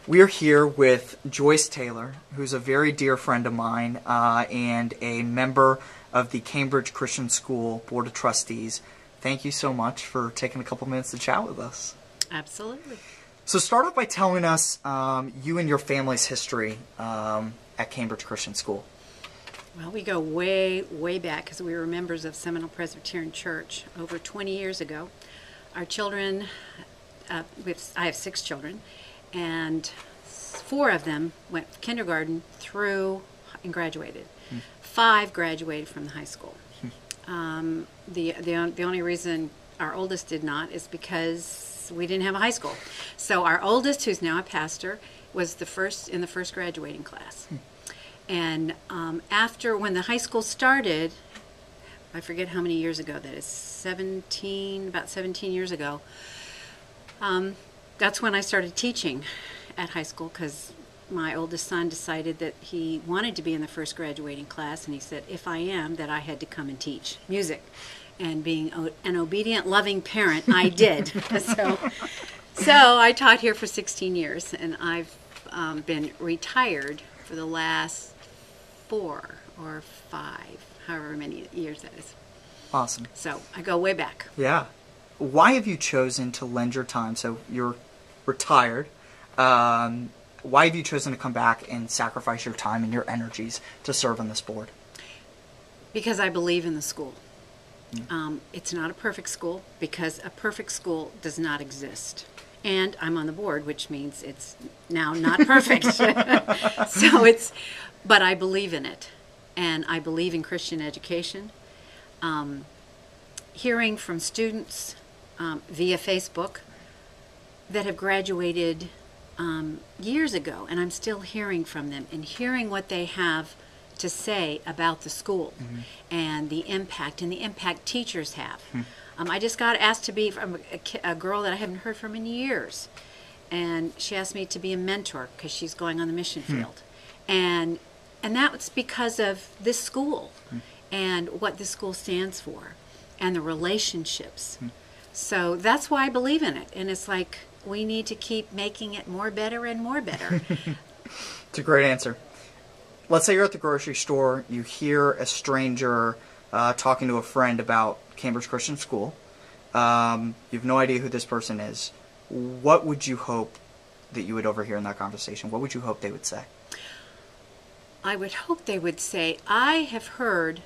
We're here with Joyce Taylor, who's a very dear friend of mine and a member of the Cambridge Christian School Board of Trustees. Thank you so much for taking a couple minutes to chat with us. Absolutely. So start off by telling us you and your family's history at Cambridge Christian School. Well, we go way, way back because we were members of Seminole Presbyterian Church over 20 years ago. Our children, I have 6 children, and 4 of them went kindergarten through and graduated. 5 graduated from the high school. The only reason our oldest did not is because we didn't have a high school. So our oldest, who's now a pastor, was in the first graduating class. And after, when the high school started, I forget how many years ago that is, about 17 years ago, that's when I started teaching at high school, because my oldest son decided that he wanted to be in the first graduating class, and he said, if I am, that I had to come and teach music. And being an obedient, loving parent, I did. So I taught here for 16 years, and I've been retired for the last 4 or 5, however many years that is. Awesome. So I go way back. Yeah. Why have you chosen to lend your time? So you're retired. Why have you chosen to come back and sacrifice your time and your energies to serve on this board? Because I believe in the school. It's not a perfect school, because a perfect school does not exist. And I'm on the board, which means it's now not perfect. But I believe in it. And I believe in Christian education. Hearing from students via Facebook that have graduated years ago, and I'm still hearing from them and hearing what they have to say about the school and the impact teachers have. I just got asked to be from a girl that I haven't heard from in years, and she asked me to be a mentor because she's going on the mission field, and that was because of this school and what this school stands for and the relationships. So that's why I believe in it, and it's like we need to keep making it more better and more better. It's a great answer. Let's say you're at the grocery store, you hear a stranger talking to a friend about Cambridge Christian School. You have no idea who this person is. What would you hope that you would overhear in that conversation? What would you hope they would say? I would hope they would say, I have heard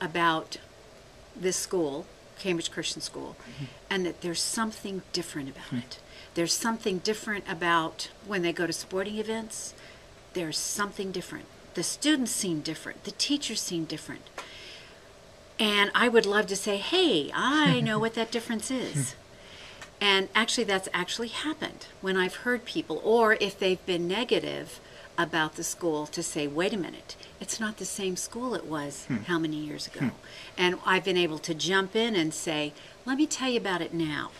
about this school, Cambridge Christian School, and that there's something different about it. There's something different about when they go to sporting events. There's something different. The students seem different. The teachers seem different. And I would love to say, hey, I know what that difference is. And actually, that's actually happened when I've heard people, or if they've been negative about the school, to say, wait a minute, it's not the same school it was how many years ago. And I've been able to jump in and say, let me tell you about it now.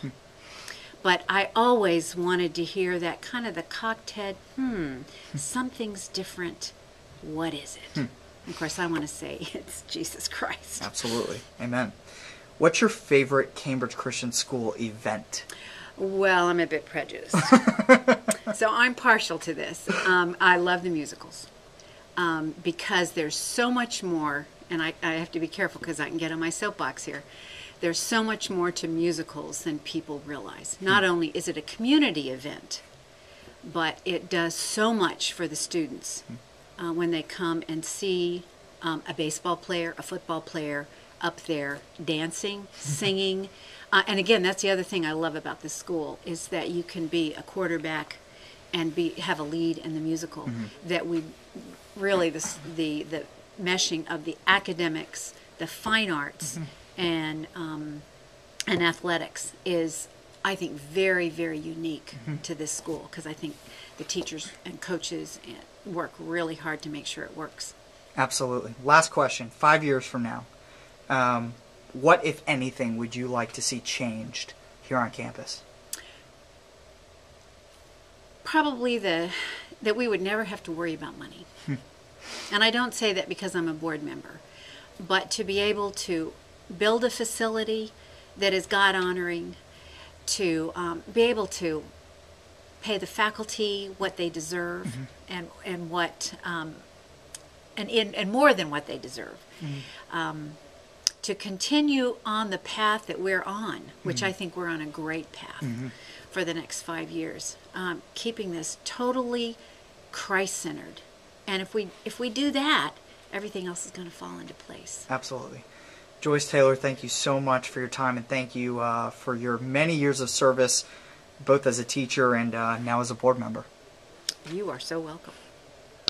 But I always wanted to hear that kind of the cocked head, something's different. What is it? Of course, I want to say it's Jesus Christ. Absolutely. Amen. What's your favorite Cambridge Christian School event? Well, I'm a bit prejudiced. So I'm partial to this. I love the musicals because there's so much more, and I have to be careful because I can get on my soapbox here. There's so much more to musicals than people realize. Not only is it a community event, but it does so much for the students when they come and see a baseball player, a football player up there dancing, singing. And again, that's the other thing I love about this school, is that you can be a quarterback and have a lead in the musical. That we really, the meshing of the academics, the fine arts, and athletics is, I think, very, very unique to this school, because I think the teachers and coaches work really hard to make sure it works. Absolutely. Last question. 5 years from now, what, if anything, would you like to see changed here on campus? Probably that we would never have to worry about money. And I don't say that because I'm a board member, but to be able to build a facility that is God-honoring, to be able to pay the faculty what they deserve, and what and more than what they deserve. To continue on the path that we're on, which I think we're on a great path for the next 5 years, keeping this totally Christ-centered. And if we do that, everything else is going to fall into place. Absolutely. Joyce Taylor, thank you so much for your time, and thank you for your many years of service, both as a teacher and now as a board member. You are so welcome.